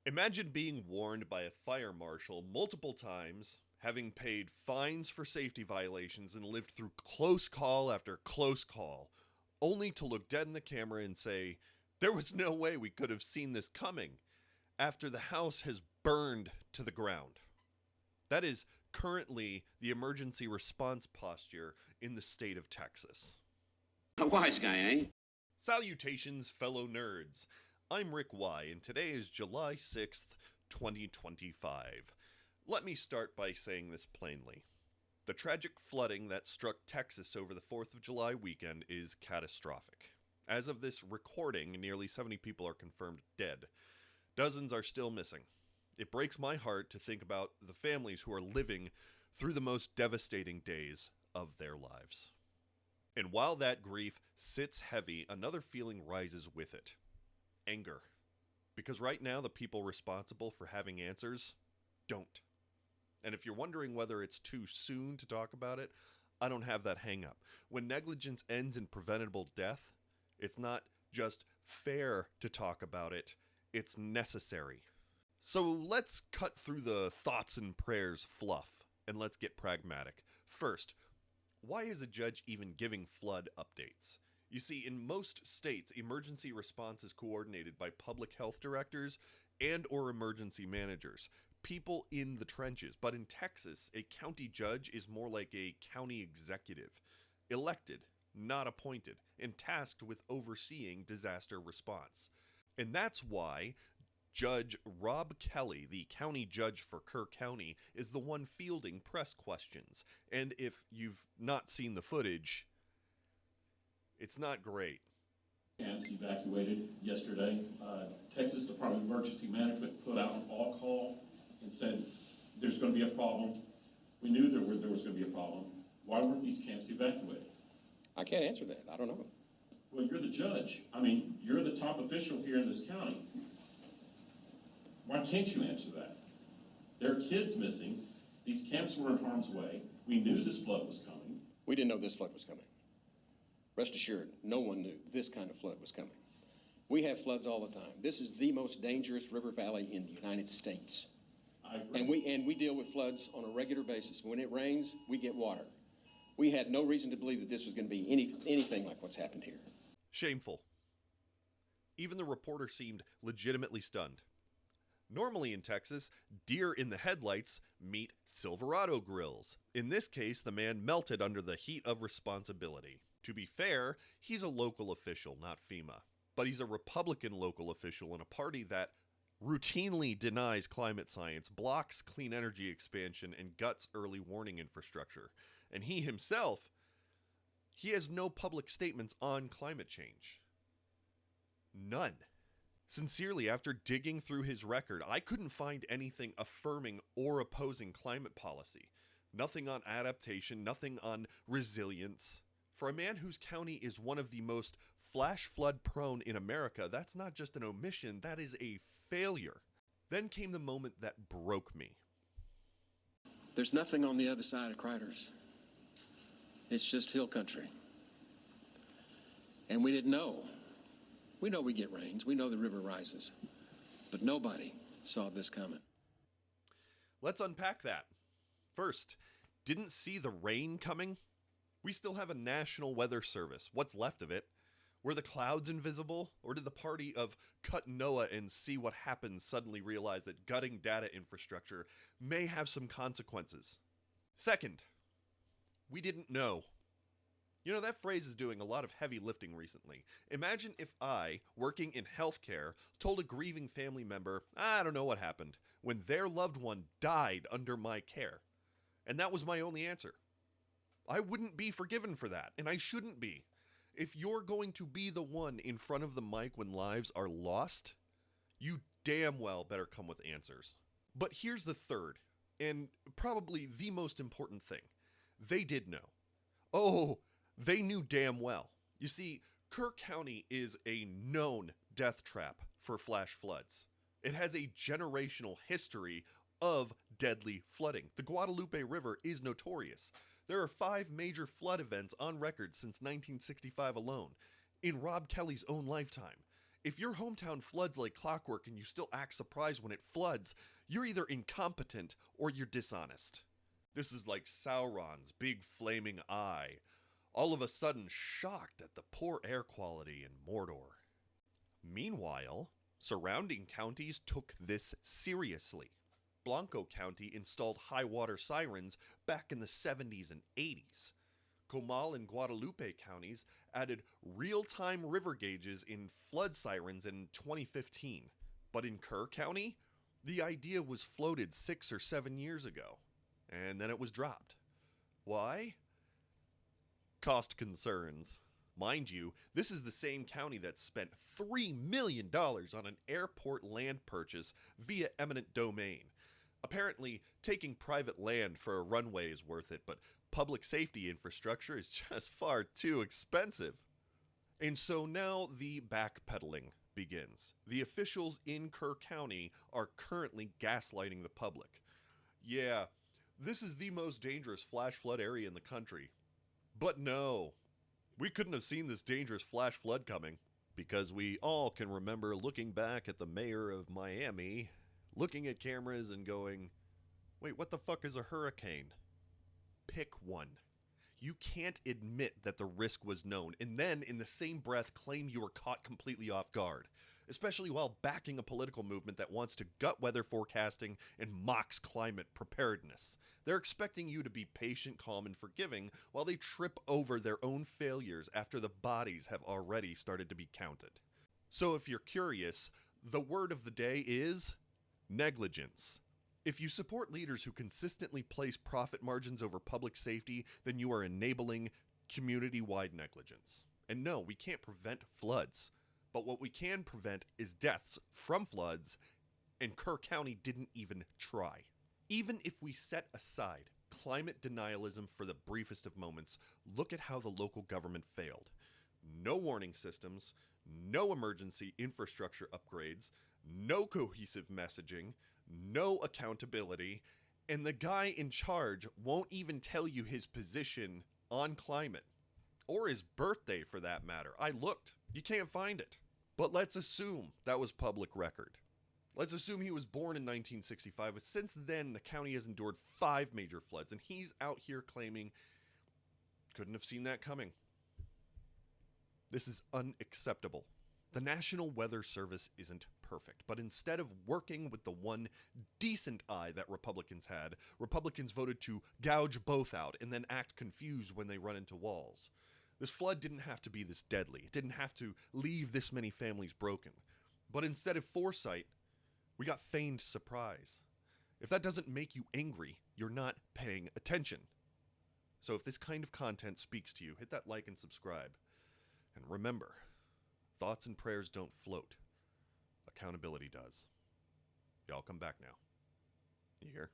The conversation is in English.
Imagine being warned by a fire marshal multiple times, having paid fines for safety violations and lived through close call after close call, only to look dead in the camera and say, "There was no way we could have seen this coming," after the house has burned to the ground. That is currently the emergency response posture in the state of Texas. A wise guy, eh? Salutations, fellow nerds. I'm Rick Y, and today is July 6th, 2025. Let me start by saying this plainly. The tragic flooding that struck Texas over the 4th of July weekend is catastrophic. As of this recording, nearly 70 people are confirmed dead. Dozens are still missing. It breaks my heart to think about the families who are living through the most devastating days of their lives. And while that grief sits heavy, another feeling rises with it. Anger. Because right now, the people responsible for having answers don't. And if you're wondering whether it's too soon to talk about it, I don't have that hang up. When negligence ends in preventable death, it's not just fair to talk about it, it's necessary. So let's cut through the thoughts and prayers fluff, and let's get pragmatic. First, why is a judge even giving flood updates? You see, in most states, emergency response is coordinated by public health directors and or emergency managers, people in the trenches. But in Texas, a county judge is more like a county executive, elected, not appointed, and tasked with overseeing disaster response. And that's why Judge Rob Kelly, the county judge for Kerr County, is the one fielding press questions. And if you've not seen the footage, it's not great. Camps evacuated yesterday. Texas Department of Emergency Management put out an all call and said there's going to be a problem. We knew there was going to be a problem. Why weren't these camps evacuated? I can't answer that. I don't know. Well, you're the judge. I mean, you're the top official here in this county. Why can't you answer that? There are kids missing. These camps were in harm's way. We knew this flood was coming. We didn't know this flood was coming. Rest assured, no one knew this kind of flood was coming. We have floods all the time. This is the most dangerous river valley in the United States. I agree. And we deal with floods on a regular basis. When it rains, we get water. We had no reason to believe that this was going to be anything like what's happened here. Shameful. Even the reporter seemed legitimately stunned. Normally in Texas, deer in the headlights meet Silverado grills. In this case, the man melted under the heat of responsibility. To be fair, he's a local official, not FEMA. But he's a Republican local official in a party that routinely denies climate science, blocks clean energy expansion, and guts early warning infrastructure. And he himself, he has no public statements on climate change. None. Sincerely, after digging through his record, I couldn't find anything affirming or opposing climate policy. Nothing on adaptation, nothing on resilience. For a man whose county is one of the most flash flood prone in America, that's not just an omission, that is a failure. Then came the moment that broke me. There's nothing on the other side of Criders. It's just hill country. And we didn't know. We know we get rains. We know the river rises. But nobody saw this coming. Let's unpack that. First, didn't see the rain coming? We still have a National Weather Service. What's left of it? Were the clouds invisible? Or did the party of cut NOAA and see what happens suddenly realize that gutting data infrastructure may have some consequences? Second, we didn't know. You know, that phrase is doing a lot of heavy lifting recently. Imagine if I, working in healthcare, told a grieving family member, "I don't know what happened," when their loved one died under my care. And that was my only answer. I wouldn't be forgiven for that, and I shouldn't be. If you're going to be the one in front of the mic when lives are lost, you damn well better come with answers. But here's the third, and probably the most important thing. They did know. Oh, they knew damn well. You see, Kerr County is a known death trap for flash floods. It has a generational history of deadly flooding. The Guadalupe River is notorious. There are 5 major flood events on record since 1965 alone, in Rob Kelly's own lifetime. If your hometown floods like clockwork and you still act surprised when it floods, you're either incompetent or you're dishonest. This is like Sauron's big flaming eye, all of a sudden shocked at the poor air quality in Mordor. Meanwhile, surrounding counties took this seriously. Blanco County installed high water sirens back in the 70s and 80s. Comal and Guadalupe counties added real-time river gauges in flood sirens in 2015. But in Kerr County, the idea was floated 6 or 7 years ago, and then it was dropped. Why? Cost concerns. Mind you, this is the same county that spent $3 million on an airport land purchase via eminent domain. Apparently, taking private land for a runway is worth it, but public safety infrastructure is just far too expensive. And so now the backpedaling begins. The officials in Kerr County are currently gaslighting the public. Yeah, this is the most dangerous flash flood area in the country. But no, we couldn't have seen this dangerous flash flood coming, because we all can remember looking back at the mayor of Miami, looking at cameras and going, wait, what the fuck is a hurricane? Pick one. You can't admit that the risk was known and then in the same breath claim you were caught completely off guard, especially while backing a political movement that wants to gut weather forecasting and mocks climate preparedness. They're expecting you to be patient, calm, and forgiving while they trip over their own failures after the bodies have already started to be counted. So if you're curious, the word of the day is negligence. If you support leaders who consistently place profit margins over public safety, then you are enabling community-wide negligence. And no, we can't prevent floods, but what we can prevent is deaths from floods, and Kerr County didn't even try. Even if we set aside climate denialism for the briefest of moments, look at how the local government failed. No warning systems, no emergency infrastructure upgrades, no cohesive messaging, no accountability, and the guy in charge won't even tell you his position on climate. Or his birthday, for that matter. I looked. You can't find it. But let's assume that was public record. Let's assume he was born in 1965, but since then the county has endured 5 major floods, and he's out here claiming couldn't have seen that coming. This is unacceptable. The National Weather Service isn't perfect, but instead of working with the one decent eye that Republicans had, Republicans voted to gouge both out and then act confused when they run into walls. This flood didn't have to be this deadly. It didn't have to leave this many families broken. But instead of foresight, we got feigned surprise. If that doesn't make you angry, you're not paying attention. So if this kind of content speaks to you, hit that like and subscribe. And remember, thoughts and prayers don't float. Accountability does. Y'all come back now. You hear?